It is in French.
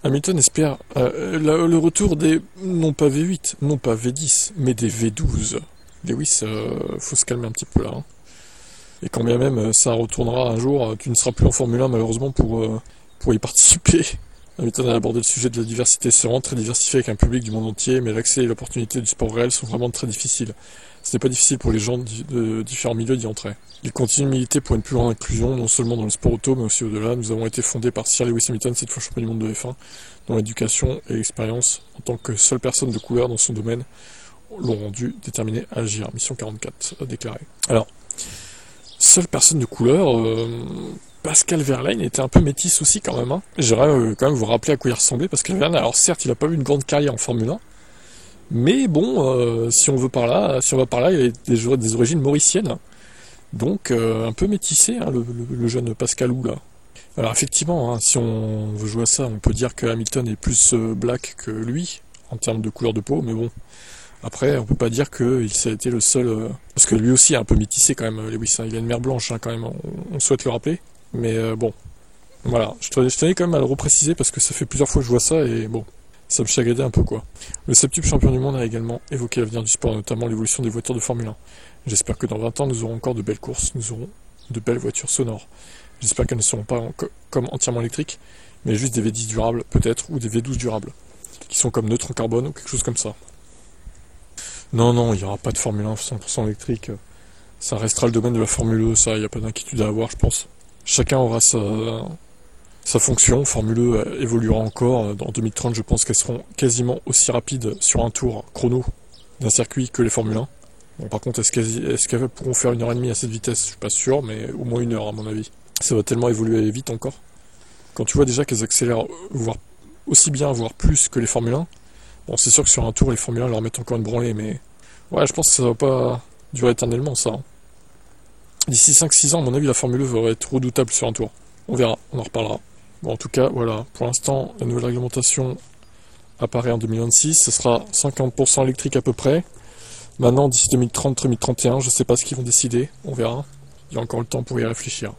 Hamilton espère le retour des, non pas V8, non pas V10, mais des V12. Lewis, faut se calmer un petit peu là, hein. Et quand bien même ça retournera un jour, tu ne seras plus en Formule 1 malheureusement pour y participer. Hamilton a abordé le sujet de la diversité. C'est vraiment très diversifié avec un public du monde entier, mais l'accès et l'opportunité du sport réel sont vraiment très difficiles. Ce n'est pas difficile pour les gens de différents milieux d'y entrer. Il continue de militer pour une plus grande inclusion, non seulement dans le sport auto, mais aussi au-delà. Nous avons été fondés par Sir Lewis Hamilton, cette fois champion du monde de F1, dont l'éducation et l'expérience, en tant que seule personne de couleur dans son domaine, l'ont rendu déterminé à agir. Mission 44, a déclaré. Alors, seule personne de couleur, Pascal Wehrlein était un peu métis aussi quand même, hein. J'aimerais quand même vous rappeler à quoi il ressemblait, Pascal Wehrlein. Alors certes, il n'a pas eu une grande carrière en Formule 1, mais bon, si on va par là, il a des origines mauriciennes. Donc un peu métissé, hein, le jeune Pascalou là. Alors effectivement, hein, si on veut jouer à ça, on peut dire que Hamilton est plus black que lui, en termes de couleur de peau, mais bon. Après, on peut pas dire que ça a été le seul... parce que lui aussi est un peu métissé quand même, Lewis, hein. Il a une mère blanche hein, quand même, on souhaite le rappeler. Mais bon, voilà, je tenais quand même à le repréciser parce que ça fait plusieurs fois que je vois ça et bon, ça me chagrinait un peu quoi. Le septuple champion du monde a également évoqué l'avenir du sport, notamment l'évolution des voitures de Formule 1. J'espère que dans 20 ans nous aurons encore de belles courses, nous aurons de belles voitures sonores. J'espère qu'elles ne seront pas comme entièrement électriques, mais juste des V10 durables peut-être, ou des V12 durables, qui sont comme neutres en carbone ou quelque chose comme ça. Non, non, il n'y aura pas de Formule 1 100% électrique. Ça restera le domaine de la Formule E, ça, il n'y a pas d'inquiétude à avoir, je pense. Chacun aura sa fonction. Formule E évoluera encore. En 2030, je pense qu'elles seront quasiment aussi rapides sur un tour chrono d'un circuit que les Formule 1. Bon, par contre, est-ce qu'elles pourront faire 1h30 à cette vitesse? Je suis pas sûr, mais au moins 1 heure à mon avis. Ça va tellement évoluer vite encore. Quand tu vois déjà qu'elles accélèrent voire aussi bien, voire plus que les Formule 1, bon, c'est sûr que sur un tour, les Formule 1 leur mettent encore une branlée, mais ouais, je pense que ça va pas durer éternellement, ça, hein. D'ici 5-6 ans, à mon avis, la Formule 1 va être redoutable sur un tour. On verra, on en reparlera. Bon, en tout cas, voilà. Pour l'instant, la nouvelle réglementation apparaît en 2026. Ce sera 50% électrique à peu près. Maintenant, d'ici 2030-2031, je sais pas ce qu'ils vont décider. On verra. Il y a encore le temps pour y réfléchir.